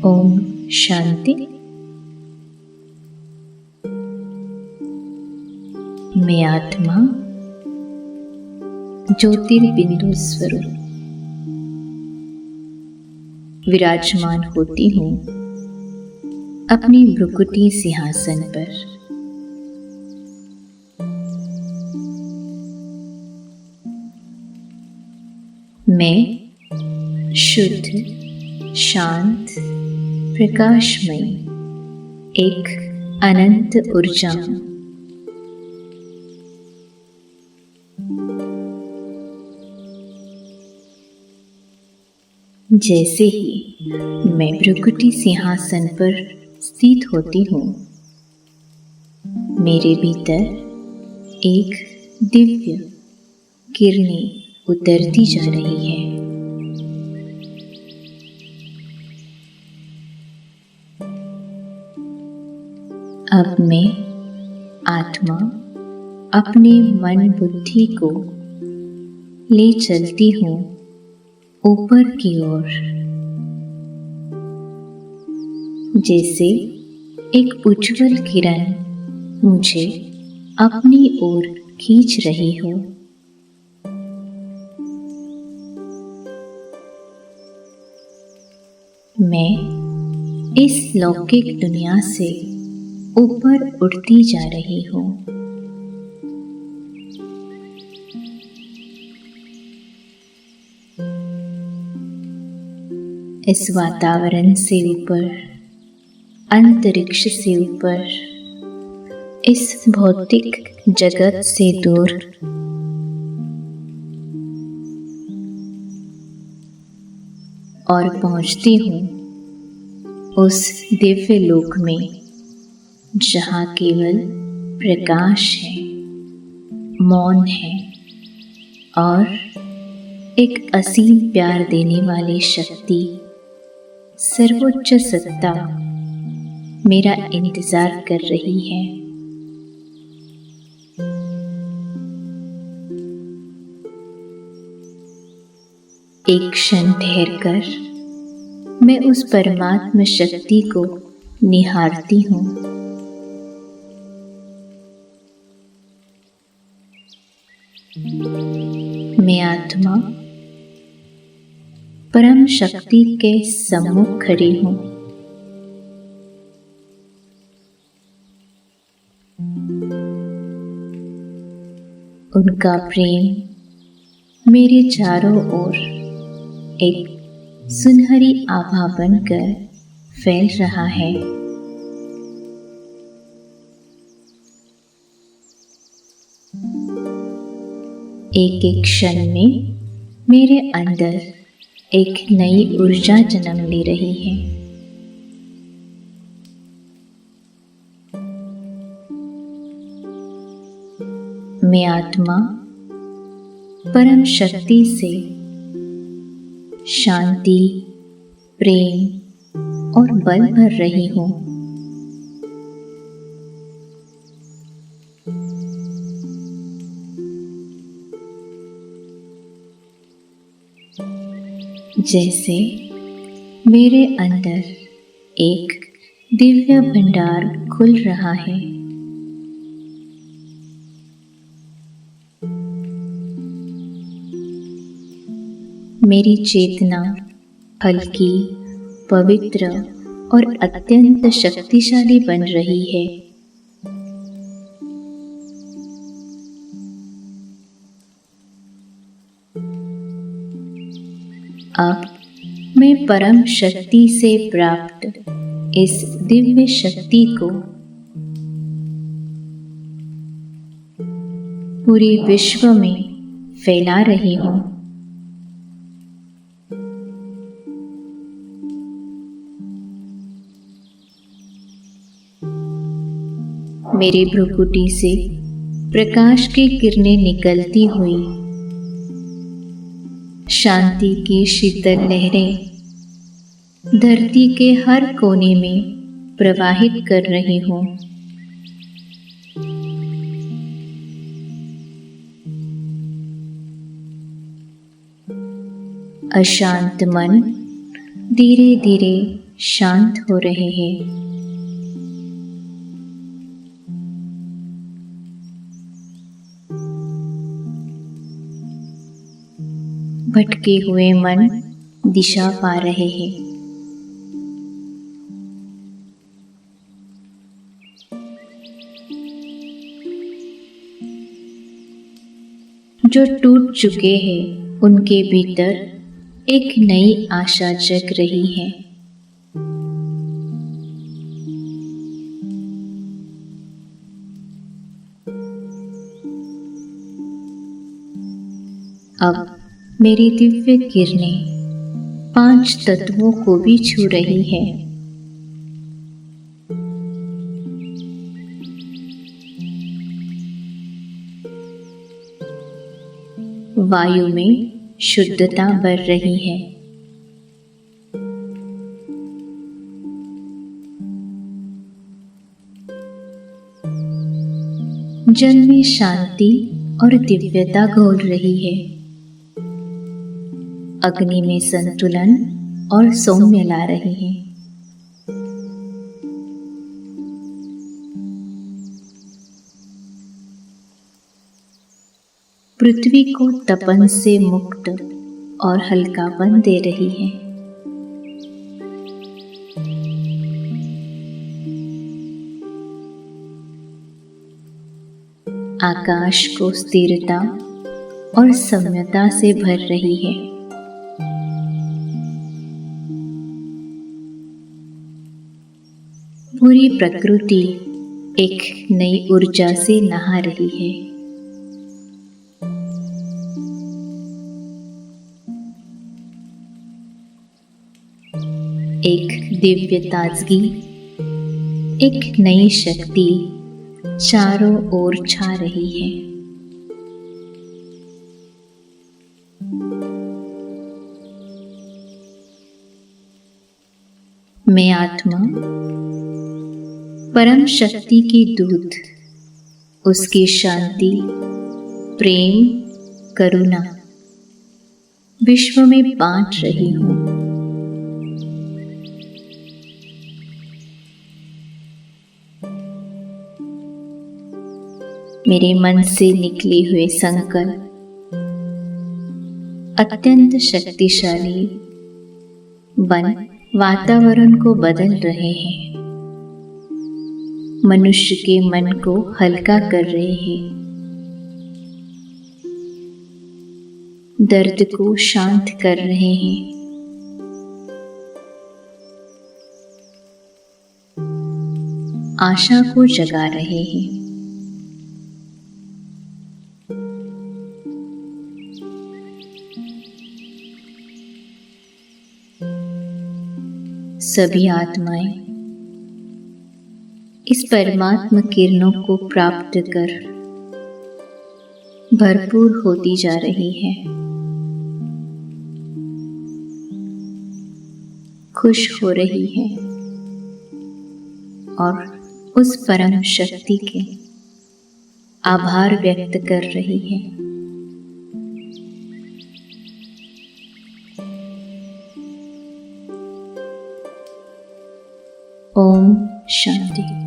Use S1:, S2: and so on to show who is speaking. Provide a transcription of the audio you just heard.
S1: ओम शांति। मैं आत्मा ज्योतिर्बिंदु स्वरूप विराजमान होती हूँ अपनी भ्रुकुटी सिंहासन पर। मैं शुद्ध, शांत, प्रकाशमयी एक अनंत ऊर्जा हूँ। जैसे ही मैं भ्रुकुटी सिंहासन पर स्थित होती हूँ, मेरे भीतर एक दिव्य किरणें उतरती जा रही है। अब मैं आत्मा अपने मन बुद्धि को ले चलती हूँ ऊपर की ओर, जैसे एक उज्जवल किरण मुझे अपनी ओर खींच रही हो। मैं इस लौकिक दुनिया से ऊपर उठती जा रही हूँ। इस वातावरण से ऊपर, अंतरिक्ष से ऊपर, इस भौतिक जगत से दूर, और पहुंचती हूँ उस दिव्य लोक में जहाँ केवल प्रकाश है, मौन है और एक असीम प्यार देने वाली शक्ति, सर्वोच्च सत्ता मेरा इंतजार कर रही है। एक क्षण ठहरकर मैं उस परमात्मा शक्ति को निहारती हूँ। मैं आत्मा परम शक्ति के सम्मुख खड़ी हूँ। उनका प्रेम मेरे चारों ओर एक सुनहरी आभा बनकर फैल रहा है। एक एक क्षण में मेरे अंदर एक नई ऊर्जा जन्म ले रही है। मैं आत्मा परम शक्ति से शांति, प्रेम और बल भर रही हूँ। जैसे मेरे अंदर एक दिव्य भंडार खुल रहा है। मेरी चेतना हल्की, पवित्र और अत्यंत शक्तिशाली बन रही है। अब मैं परम शक्ति से प्राप्त इस दिव्य शक्ति को पूरे विश्व में फैला रही हूँ। मेरी भ्रुकुटी से प्रकाश की किरणें निकलती हुई शांति की शीतल लहरें धरती के हर कोने में प्रवाहित कर रही हूँ। अशांत मन धीरे धीरे शांत हो रहे हैं। भटके हुए मन दिशा पा रहे हैं। जो टूट चुके हैं उनके भीतर एक नई आशा जग रही है। अब मेरी दिव्य किरणें 5 तत्वों को भी छू रही है। वायु में शुद्धता बढ़ रही है। जल में शांति और दिव्यता घोल रही है। अग्नि में संतुलन और सौम्य ला रही है। पृथ्वी को तपन से मुक्त और हल्कापन दे रही है। आकाश को स्थिरता और सम्यता से भर रही है। पूरी प्रकृति एक नई ऊर्जा से नहा रही है। एक दिव्य ताजगी, एक नई शक्ति चारों ओर छा रही है। मैं आत्मा परम शक्ति की दूत, उसकी शांति, प्रेम, करुणा विश्व में बांट रही हूँ। मेरे मन से निकले हुए संकल्प अत्यंत शक्तिशाली बन वातावरण को बदल रहे हैं। मनुष्य के मन को हल्का कर रहे हैं। दर्द को शांत कर रहे हैं। आशा को जगा रहे हैं। सभी आत्माएं इस परमात्मा किरणों को प्राप्त कर भरपूर होती जा रही है। खुश हो रही है और उस परम शक्ति के आभार व्यक्त कर रही है। ओम शांति।